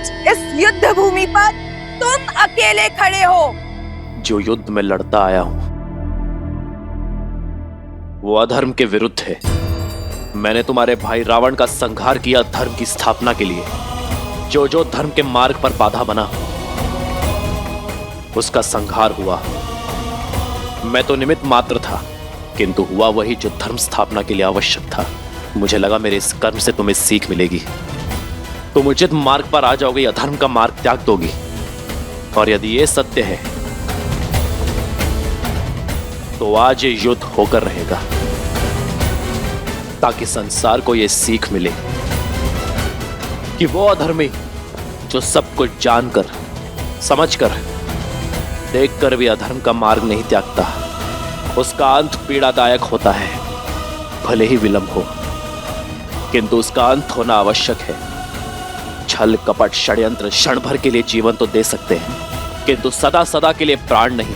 आज इस युद्ध भूमि पर तुम अकेले खड़े हो। जो युद्ध में लड़ता आया हूं वो अधर्म के विरुद्ध है। मैंने तुम्हारे भाई रावण का संहार किया धर्म की स्थापना के लिए। जो जो धर्म के मार्ग पर बाधा बना उसका संहार हुआ। मैं तो निमित्त मात्र था, किंतु हुआ वही जो धर्म स्थापना के लिए आवश्यक था। मुझे लगा मेरे इस कर्म से तुम्हें सीख मिलेगी, तुम उचित मार्ग पर आ जाओगी, अधर्म का मार्ग त्याग दोगी। और यदि यह सत्य है तो आज ये युद्ध होकर रहेगा, ताकि संसार को यह सीख मिले कि वो अधर्मी जो सब कुछ जानकर, समझकर, देखकर भी अधर्म का मार्ग नहीं त्यागता, उसका अंत पीड़ादायक होता है। भले ही विलंब हो, किंतु उसका अंत होना आवश्यक है। छल कपट षड्यंत्र क्षण भर के लिए जीवन तो दे सकते हैं, किंतु सदा सदा के लिए प्राण नहीं।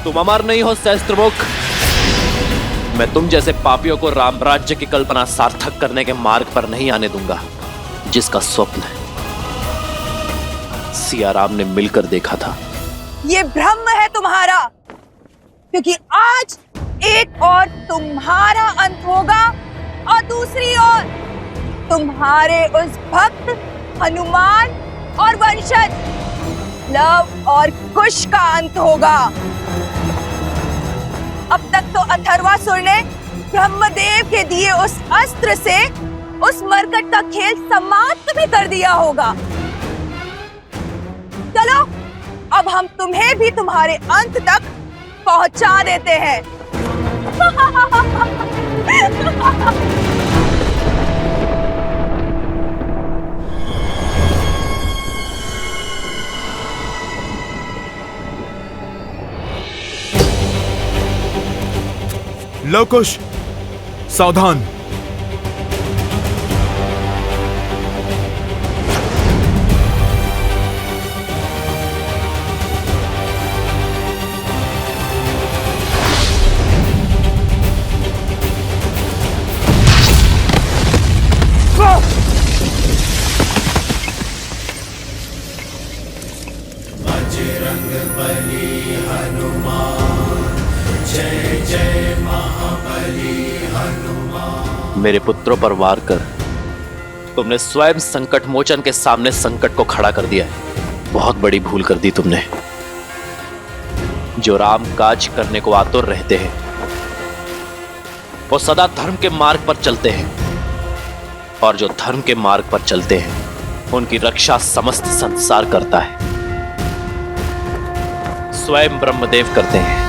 तुम अमर नहीं हो सहस्त्रमुख। मैं तुम जैसे पापियों को राम राज्य की कल्पना सार्थक करने के मार्ग पर नहीं आने दूंगा, जिसका स्वप्न सिया राम ने मिलकर देखा था। ये भ्रम है तुम्हारा, क्योंकि आज एक और तुम्हारा अंत होगा और दूसरी ओर तुम्हारे उस भक्त हनुमान और वंशज लव और कुश का अंत होगा। अब तक तो अथर्वासुर ने ब्रह्मदेव के दिए उस अस्त्र से उस मरकट का खेल समाप्त भी कर दिया होगा। चलो अब हम तुम्हें भी तुम्हारे अंत तक पहुंचा देते हैं। लवकुश, सावधान। मेरे पुत्रों पर वार कर तुमने स्वयं संकट मोचन के सामने संकट को खड़ा कर दिया है। बहुत बड़ी भूल कर दी तुमने। जो राम काज करने को आतुर रहते हैं वो सदा धर्म के मार्ग पर चलते हैं, और जो धर्म के मार्ग पर चलते हैं उनकी रक्षा समस्त संसार करता है। स्वयं ब्रह्मदेव करते हैं।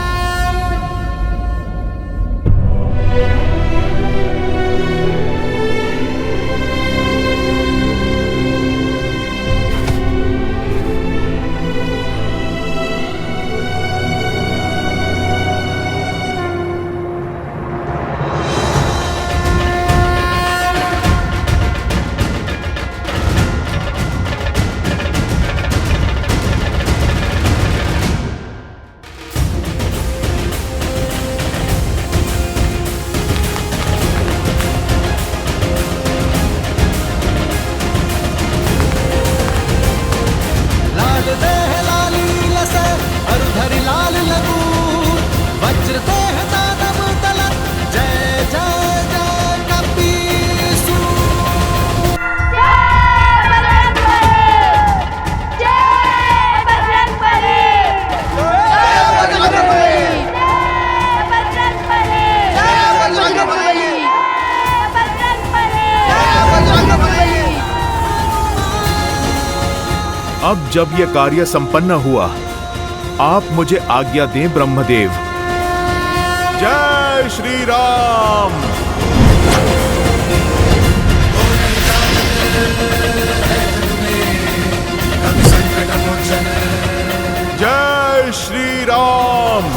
अब जब यह कार्य संपन्न हुआ, आप मुझे आज्ञा दें ब्रह्मदेव। जय श्री राम। जय श्री राम।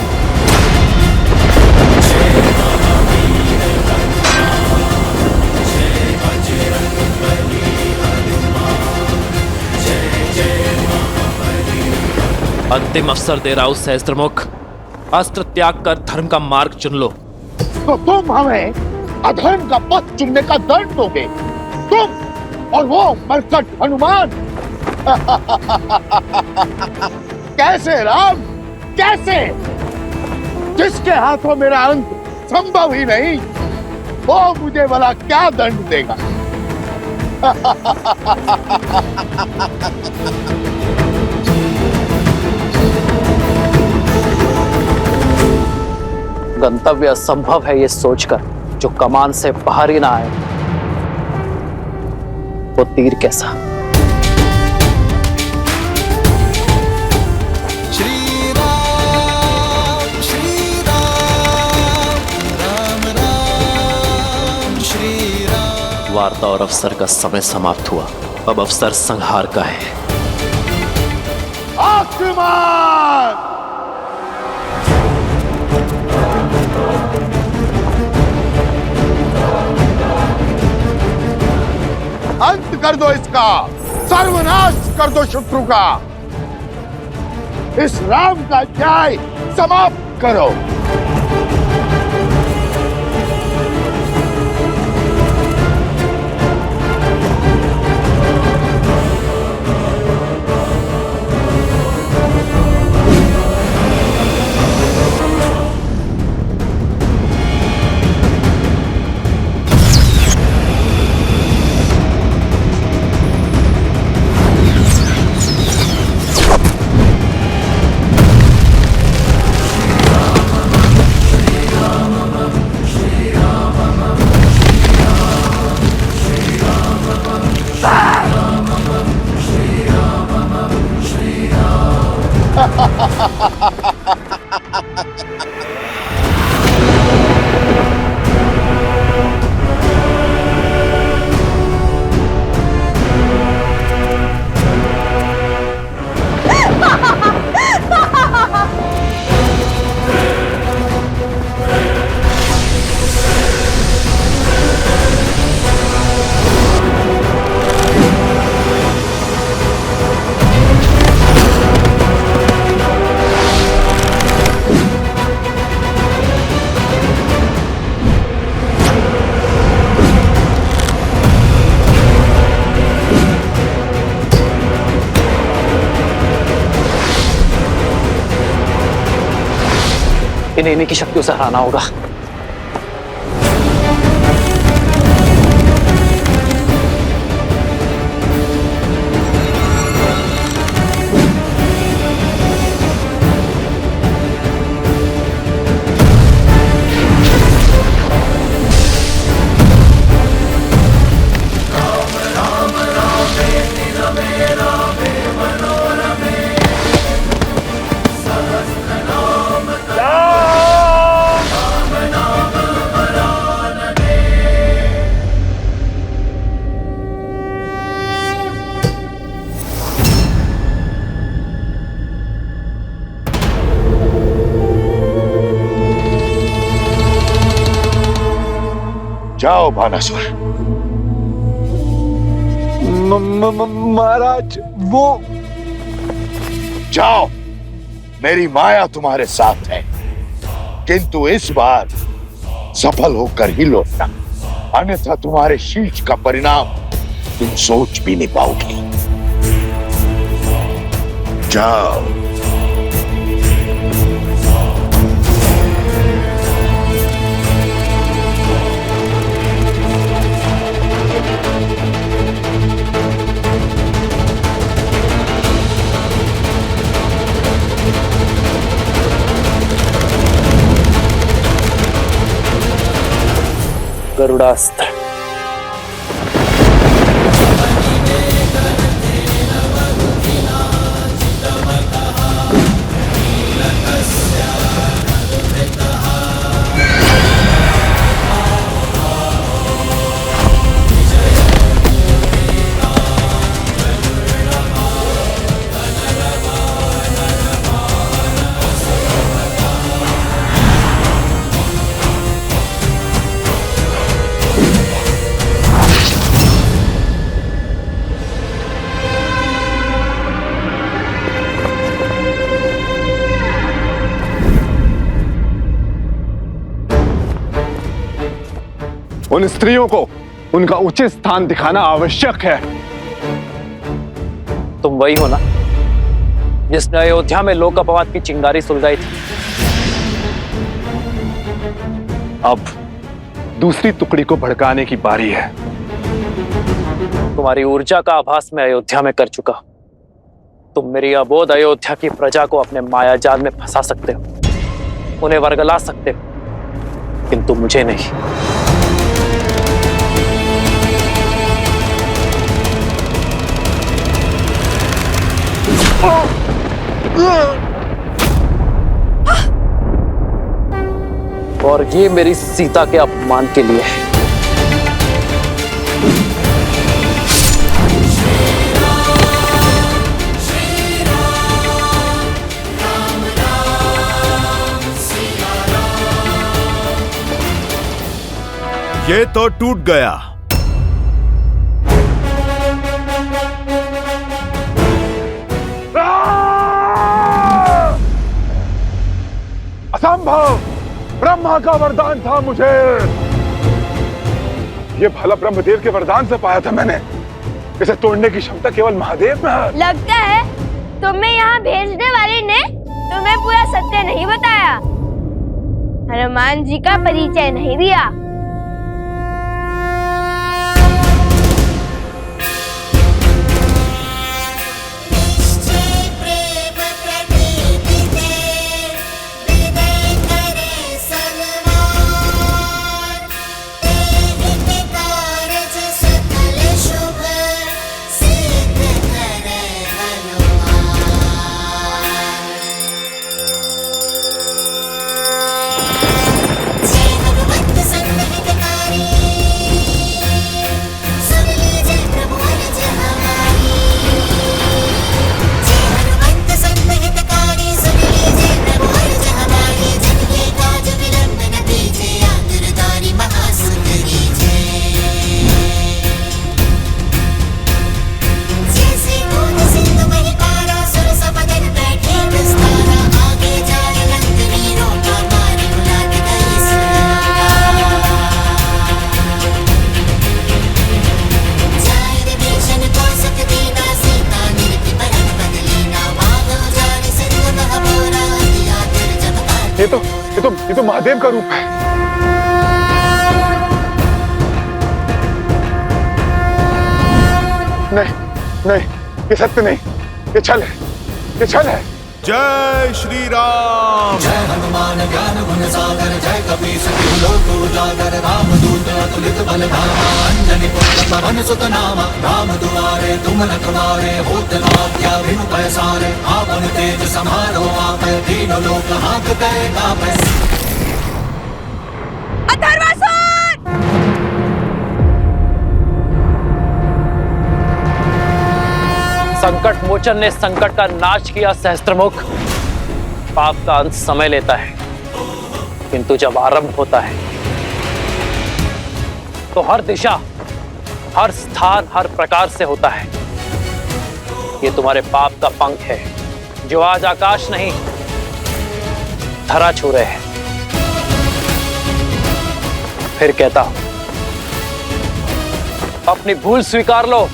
अंतिम अवसर दे रहा हूं सहस्त्रमुख। अस्त्र त्याग कर धर्म का मार्ग चुन लो। तो तुम हमें अधर्म का पथ चुनने का दंड दोगे, तुम और वो मरकट हनुमान। कैसे राम, कैसे? जिसके हाथों मेरा अंत संभव ही नहीं, वो मुझे भला क्या दंड देगा? गंतव्य असंभव है ये सोचकर जो कमान से बाहर ही ना आए, वो तीर कैसा? वार्ता और अवसर का समय समाप्त हुआ। अब अवसर संहार का है। आक्रमण! अंत कर दो इसका, सर्वनाश कर दो शत्रु का। इस राम का न्याय समाप्त करो। इन्हें इन्हीं की शक्तियों से हराना होगा। जाओ बानासुर। महाराज वो जाओ, मेरी माया तुम्हारे साथ है, किंतु इस बार सफल होकर ही लौटना, अन्यथा तुम्हारे शीश का परिणाम तुम सोच भी नहीं पाओगे। जाओ। गरुड़ास्त्र। उन स्त्रियों को उनका उचित स्थान दिखाना आवश्यक है। तुम वही हो ना जिसने अयोध्या में लोक अपवाद की चिंगारी सुलगाई थी। अब दूसरी टुकड़ी को भड़काने की बारी है। तुम्हारी ऊर्जा का आभास मैं अयोध्या में कर चुका। तुम मेरी अबोध अयोध्या की प्रजा को अपने मायाजाल में फंसा सकते हो, उन्हें वर्गला सकते हो, किंतु मुझे नहीं। और ये मेरी सीता के अपमान के लिए है। ये तो टूट गया। असंभव! ब्रह्मा का वरदान था मुझे। ये भला ब्रह्मदेव के वरदान से पाया था मैंने। इसे तोड़ने की क्षमता केवल महादेव में है। लगता है तुम्हें यहाँ भेजने वाले ने तुम्हें पूरा सत्य नहीं बताया, हनुमान जी का परिचय नहीं दिया। ये तो महादेव का रूप है। नहीं नहीं, ये सत्य नहीं, ये छल है, ये छल है। जय श्री राम। जय हनुमान ज्ञान गुण सागर, जय कपीस तिहु लोक उजागर, रामदूत अतुलित बल धामा, अंजनी पुत्र पवन सुत नामा, राम दुआरे तुम रखवारे, होत न आज्ञा बिनु पैसारे, आपन तेज समारो आपै, तीनों लोक हाँकते कापै। संकट मोचन ने संकट का नाश किया सहस्त्रमुख। पाप का अंत समय लेता है, किंतु जब आरंभ होता है तो हर दिशा, हर स्थान, हर प्रकार से होता है। ये तुम्हारे पाप का पंख है जो आज आकाश नहीं धरा छू रहे हैं। फिर कहता हूं, अपनी भूल स्वीकार लो,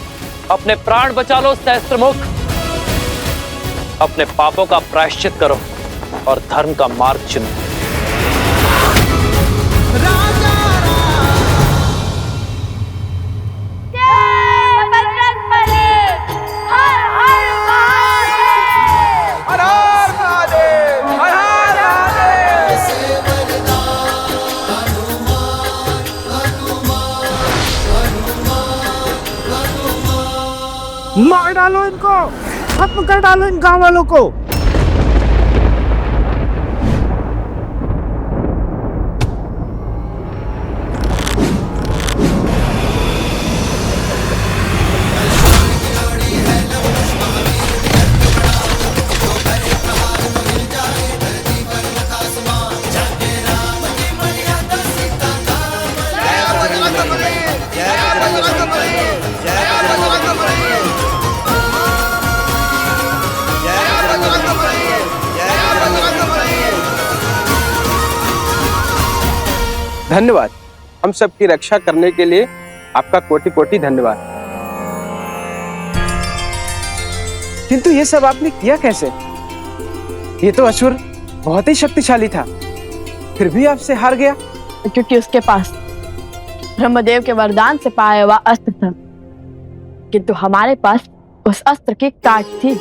अपने प्राण बचा लो सहस्त्रमुख। अपने पापों का प्रायश्चित करो और धर्म का मार्ग चुनो। मार डालो इनको, खत्म कर डालो इन गांव वालों को। धन्यवाद। हम सबकी रक्षा करने के लिए आपका कोटि कोटि धन्यवाद। किंतु ये सब आपने किया कैसे? ये तो असुर बहुत ही शक्तिशाली था, फिर भी आपसे हार गया। क्योंकि उसके पास ब्रह्मदेव के वरदान से पाया हुआ अस्त्र था, किंतु हमारे पास उस अस्त्र की काट थी।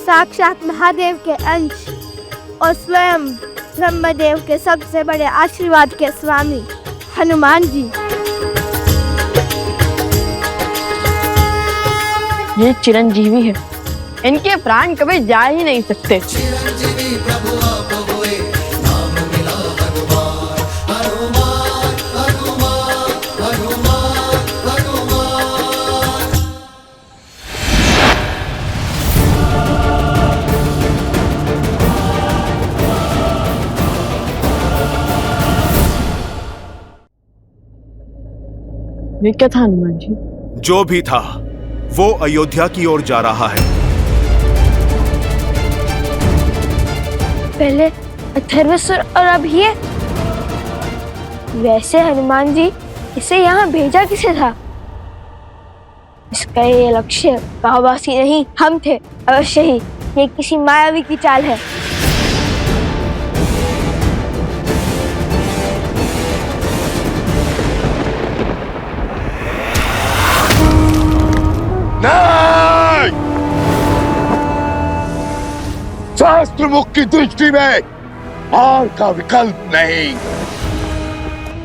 साक्षात महादेव के अंश और स्वयं ब्रह्मदेव के सबसे बड़े आशीर्वाद के स्वामी हनुमान जी। ये चिरंजीवी है, इनके प्राण कभी जा ही नहीं सकते। चिरंजीवी प्रभु आप हुए, नाम मिला हनुमान, हनुमान हनुमान हनुमान हनुमान। ये क्या था हनुमान जी? जो भी था वो अयोध्या की ओर जा रहा है। पहले अथर्वसुर और अब ये। वैसे हनुमान जी इसे यहाँ भेजा किसे था? इसका ये लक्ष्य गांववासी नहीं, हम थे अवश्य ही। ये किसी मायावी की चाल है। नहीं! शास्त्र मुख की दृष्टि में हार का विकल्प नहीं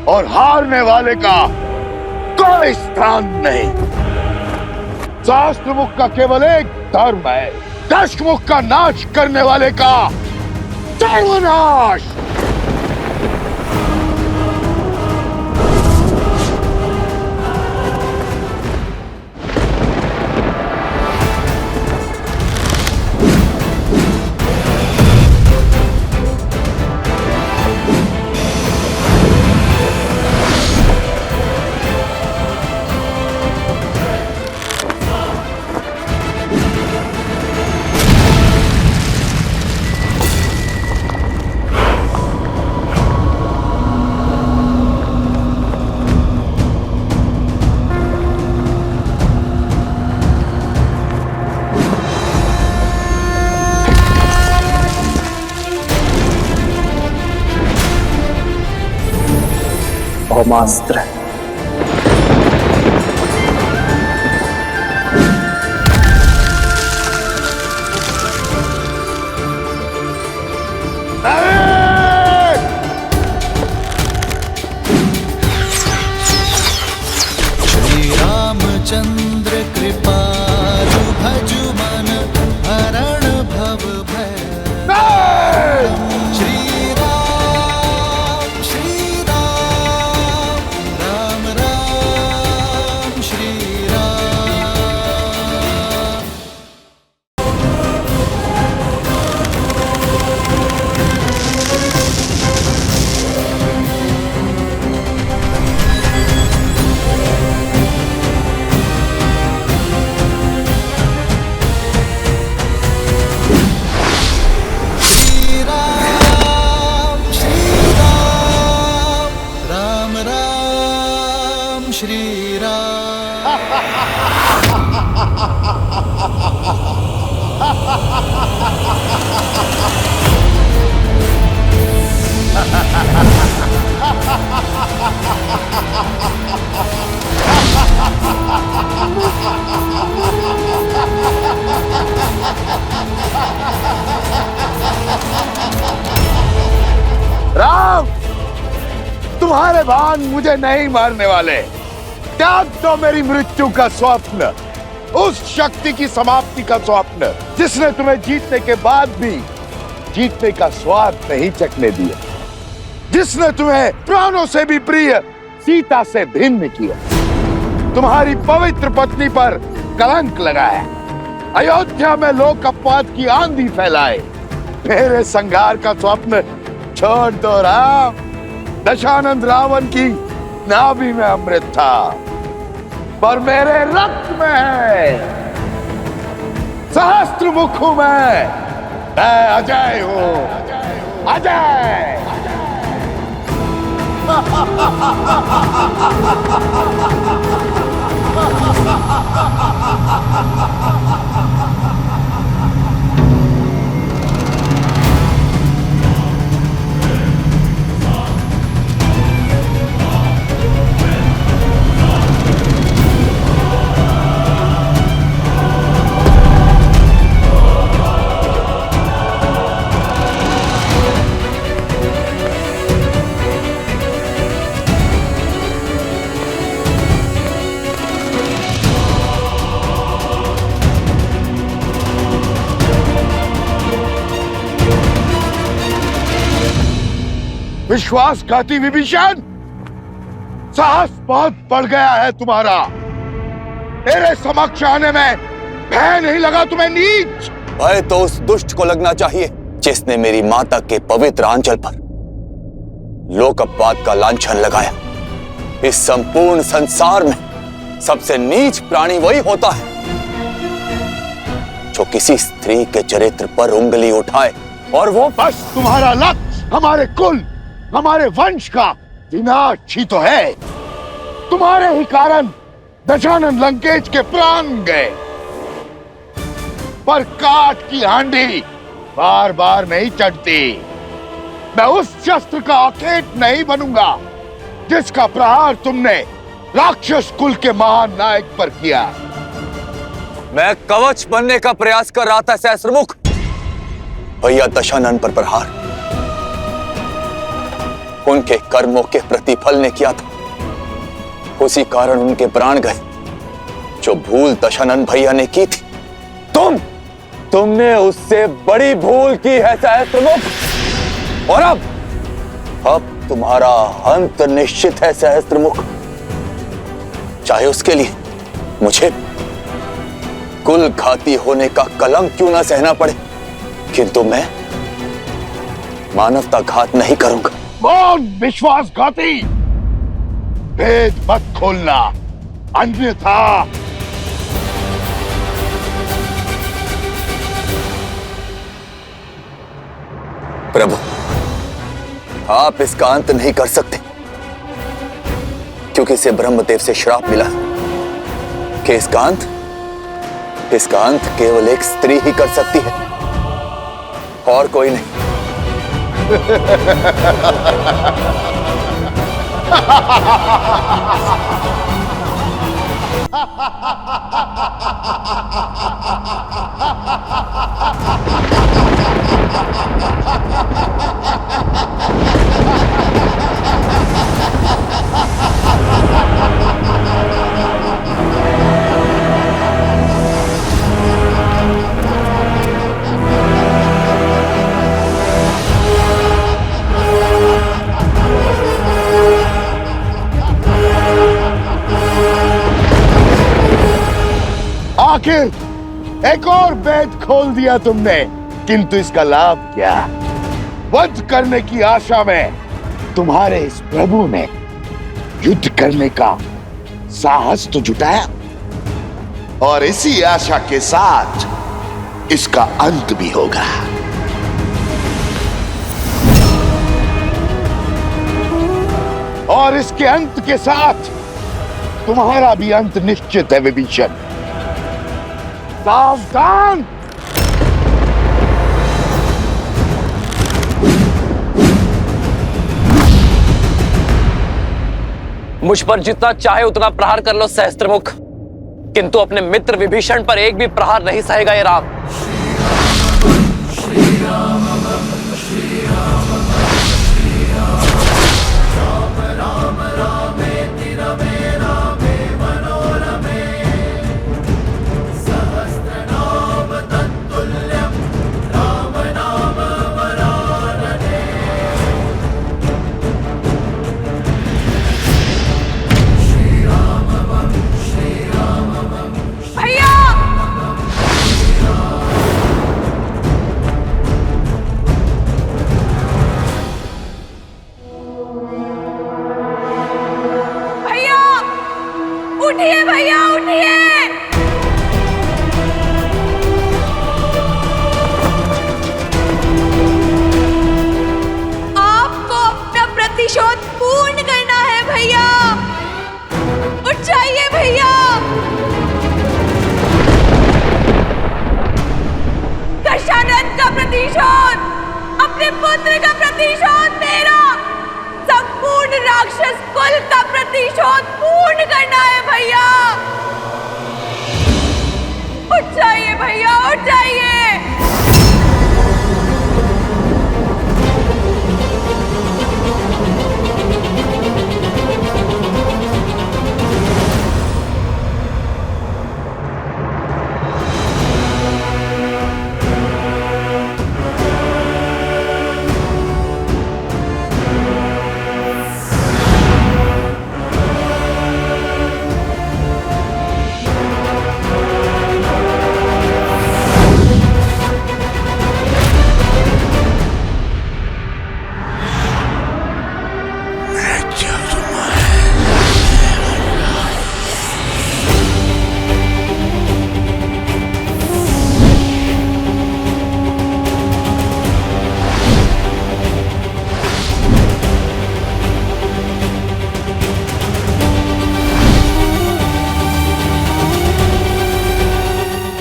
और हारने वाले का कोई स्थान नहीं। शास्त्र मुख का केवल एक धर्म है, दश मुख का नाश करने वाले का सर्वनाश। ब्रह्मास्त्र। श्री रामचंद्र कृपालु भजु मन हरण भव भय। श्री राम राम राम श्री राम। श्री राम राम राम श्री राम। राम, तुम्हारे बाण मुझे नहीं मारने वाले। त्याग दो मेरी मृत्यु का स्वप्न, उस शक्ति की समाप्ति का स्वप्न जिसने तुम्हें जीतने के बाद भी जीतने का स्वाद नहीं चखने दिया, जिसने तुम्हें प्राणों से भी प्रिय सीता से भिन्न किया, तुम्हारी पवित्र पत्नी पर कलंक लगाया, अयोध्या में लोक अपवाद की आंधी फैलाए। मेरे संघार का स्वप्न छोड़ दो राम। दशानंद रावण की नाभि में अमृत था, पर मेरे रक्त में है। सहस्त्र मुख हूं मैं अजय हूं, अजय। विश्वासघाती विभीषण, साहस बहुत बढ़ गया है तुम्हारा। तेरे समक्ष आने में भय नहीं लगा तुम्हें नीच? भय तो उस दुष्ट को लगना चाहिए जिसने मेरी माता के पवित्र आंचल पर लोकअपवाद का लांछन लगाया। इस संपूर्ण संसार में सबसे नीच प्राणी वही होता है जो किसी स्त्री के चरित्र पर उंगली उठाए, और वो बस तुम्हारा लक्ष्य हमारे कुल, हमारे वंश का विनाश ही तो है। तुम्हारे ही कारण दशानन लंकेश के प्राण गए, पर काठ की हांडी बार बार नहीं चढ़ती। मैं उस शस्त्र का अखेट नहीं बनूंगा जिसका प्रहार तुमने राक्षस कुल के महान नायक पर किया। मैं कवच बनने का प्रयास कर रहा था सहस्त्रमुख। भैया दशानन पर प्रहार उनके कर्मों के प्रतिफल ने किया था, उसी कारण उनके प्राण गए। जो भूल दशानन भैया ने की थी, तुमने उससे बड़ी भूल की है सहस्त्रमुख। और अब तुम्हारा अंत निश्चित है सहस्त्रमुख। चाहे उसके लिए मुझे कुल घाती होने का कलंक क्यों ना सहना पड़े, किंतु मैं मानवता घात नहीं करूंगा। कौन विश्वासघाती? भेद मत खोलना, अन्यथा प्रभु, आप इसका अंत नहीं कर सकते, क्योंकि इसे ब्रह्मदेव से श्राप मिला कि इसका अंत केवल एक स्त्री ही कर सकती है, और कोई नहीं। आखिर एक और वेद खोल दिया तुमने, किंतु इसका लाभ क्या? वध करने की आशा में तुम्हारे इस प्रभु ने युद्ध करने का साहस तो जुटाया, और इसी आशा के साथ इसका अंत भी होगा। और इसके अंत के साथ तुम्हारा भी अंत निश्चित है विभीषण। सावधान! मुझ पर जितना चाहे उतना प्रहार कर लो सहस्त्रमुख, किंतु अपने मित्र विभीषण पर एक भी प्रहार नहीं सहेगा ये राम।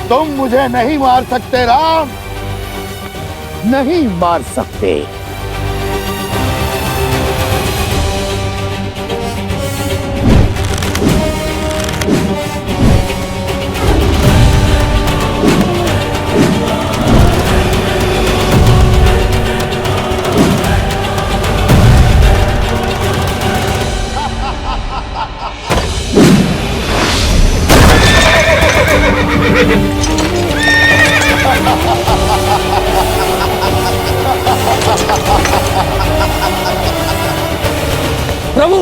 तुम मुझे नहीं मार सकते राम, नहीं मार सकते। प्रभु,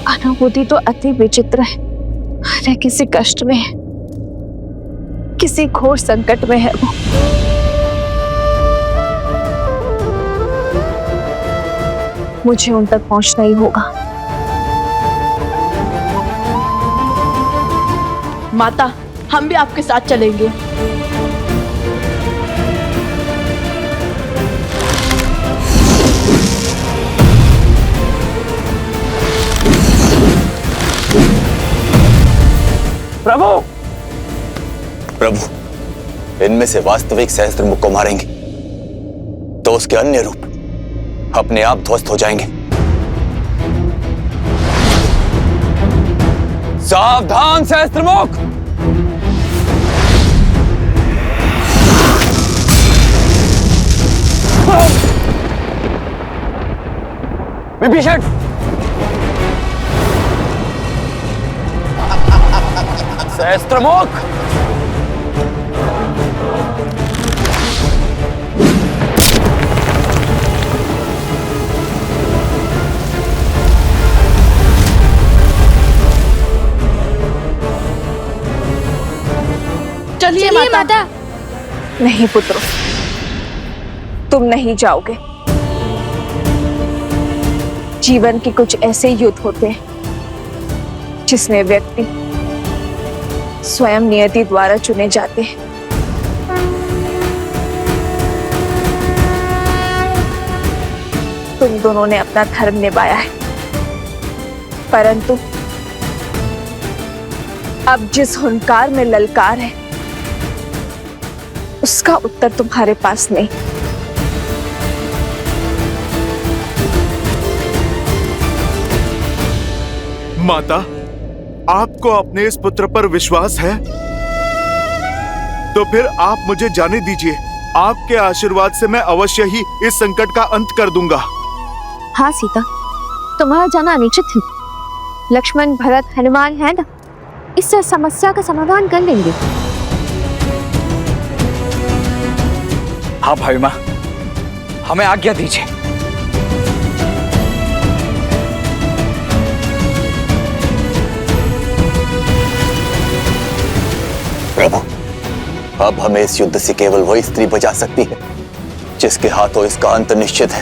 अनुभूति तो अति विचित्र है। वह किसी कष्ट में है, किसी घोर संकट में है वो। मुझे उन तक पहुंचना ही होगा। माता, हम भी आपके साथ चलेंगे। प्रभु, प्रभु, इनमें से वास्तविक सहस्त्रमुख को मारेंगे तो उसके अन्य रूप अपने आप ध्वस्त हो जाएंगे। सावधान सहस्त्रमुख! विभीषण! सहस्त्रमुख! चलिए माता। नहीं पुत्रों, तुम नहीं जाओगे। जीवन के कुछ ऐसे युद्ध होते हैं जिसमें व्यक्ति स्वयं नियति द्वारा चुने जाते हैं। तुम दोनों ने अपना धर्म निभाया है, परंतु अब जिस हुंकार में ललकार है उसका उत्तर तुम्हारे पास नहीं। माता, आपको अपने इस पुत्र पर विश्वास है? तो फिर आप मुझे जाने दीजिए। आपके आशीर्वाद से मैं अवश्य ही इस संकट का अंत कर दूंगा। हाँ सीता, तुम्हारा जाना अनिश्चित है। लक्ष्मण, भरत, हनुमान है ना, इस समस्या का समाधान कर लेंगे। हाँ भाई माँ, हमें आज्ञा दीजिए। प्रभु, अब हमें इस युद्ध से केवल वही स्त्री बचा सकती है जिसके हाथों इसका अंत निश्चित है।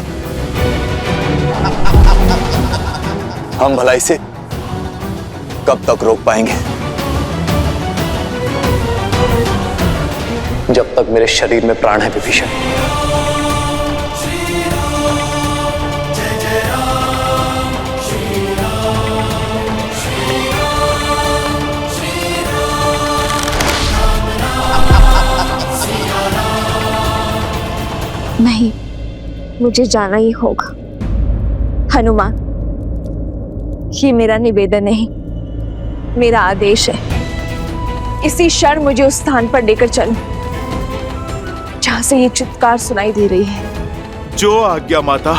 हम भला इसे कब तक रोक पाएंगे? जब तक मेरे शरीर में प्राण है विभीषण। नहीं, मुझे जाना ही होगा। हनुमान, ये मेरा निवेदन नहीं, मेरा आदेश है। इसी क्षण मुझे उस स्थान पर लेकर चलो जहां से ये चित्कार सुनाई दे रही है। जो आज्ञा माता।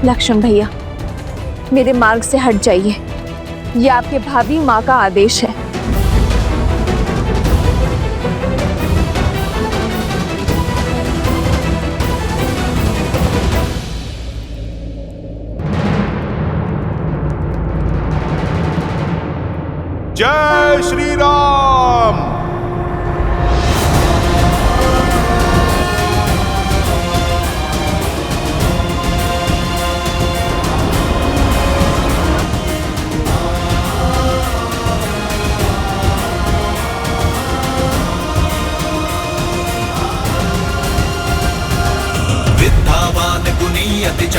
लक्ष्मण भैया, मेरे मार्ग से हट जाइए। ये आपके भाभी माँ का आदेश है। जय श्री राम।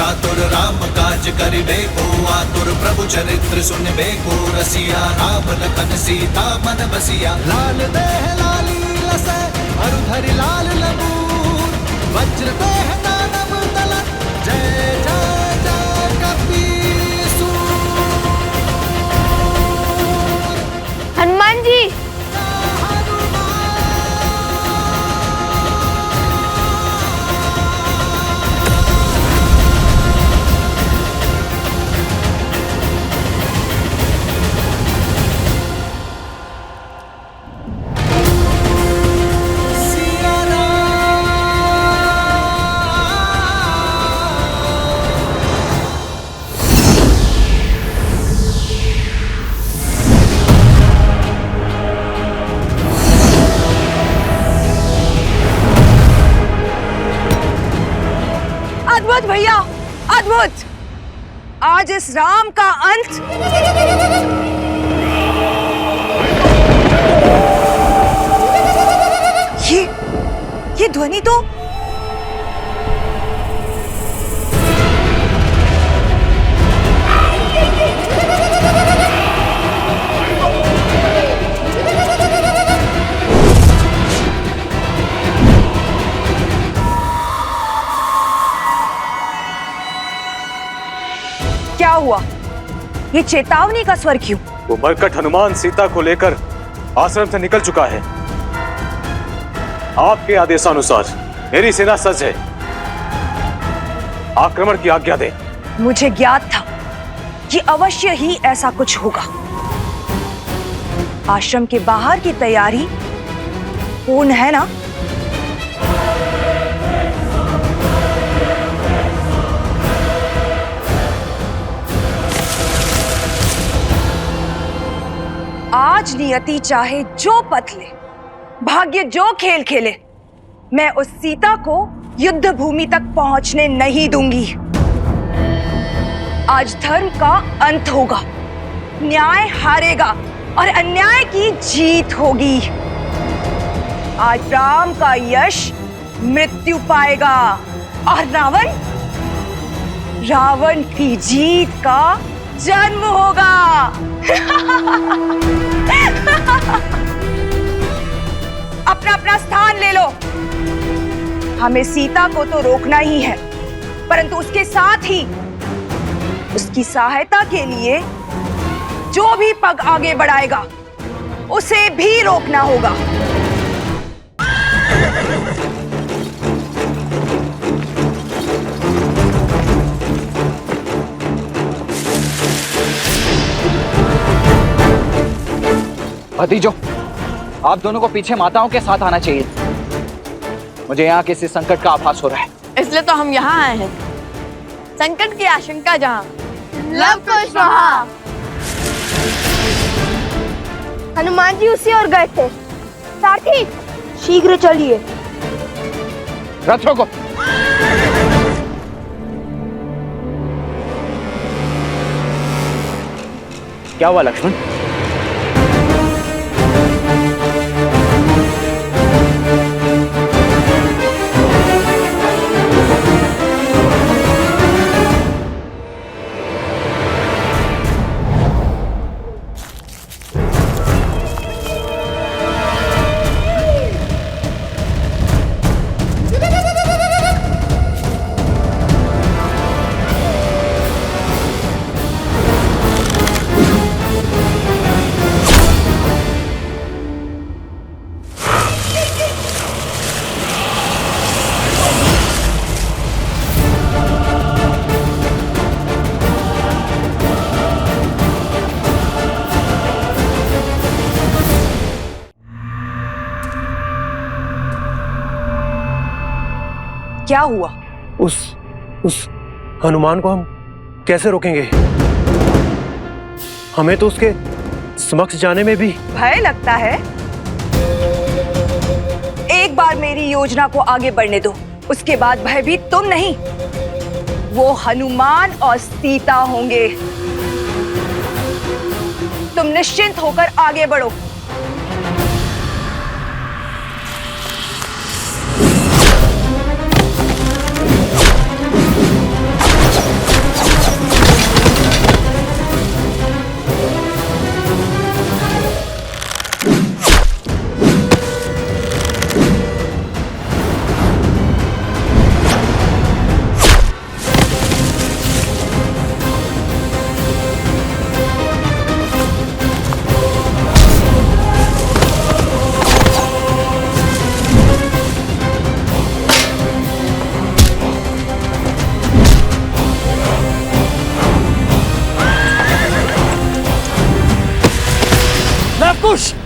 चातुर राम काज करिबे को आतुर प्रभु चरित्र सुनबे को रसिया राम लखन सीता मन बसिया लाल देह लाली लसै अरुधरि लाल लबूर वज्र देह दानव दलन जय जय जय कपीसूर। हनुमान जी, अद्भुत भैया, अद्भुत। आज इस राम का अंत ये ध्वनि तो क्या हुआ? ये चेतावनी का स्वर क्यों? वो मरकट हनुमान सीता को लेकर आश्रम से निकल चुका है। आपके आदेशानुसार मेरी सेना सज्ज है। आक्रमण की आज्ञा दे। मुझे ज्ञात था कि अवश्य ही ऐसा कुछ होगा। आश्रम के बाहर की तैयारी पूर्ण है ना? आज नियति चाहे जो पथ ले, भाग्य जो खेल खेले, मैं उस सीता को युद्ध भूमि तक पहुंचने नहीं दूंगी। आज धर्म का अंत होगा, न्याय हारेगा और अन्याय की जीत होगी। आज राम का यश मृत्यु पाएगा और रावण की जीत का जन्म होगा। अपना अपना स्थान ले लो। हमें सीता को तो रोकना ही है, परंतु उसके साथ ही उसकी सहायता के लिए जो भी पग आगे बढ़ाएगा उसे भी रोकना होगा। भतीजों, आप दोनों को पीछे माताओं के साथ आना चाहिए। मुझे यहाँ किसी संकट का आभास हो रहा है, इसलिए तो हम यहाँ आए हैं। संकट की आशंका जहाँ, लव कुश वहाँ। हनुमान जी उसी ओर गए थे। सारथी, शीघ्र चलिए। रथ रोको। क्या हुआ लक्ष्मण? क्या हुआ? उस हनुमान को हम कैसे रोकेंगे? हमें तो उसके समक्ष जाने में भी भय लगता है। एक बार मेरी योजना को आगे बढ़ने दो, उसके बाद भयभीत तुम नहीं, वो हनुमान और सीता होंगे। तुम निश्चिंत होकर आगे बढ़ो। अंकुश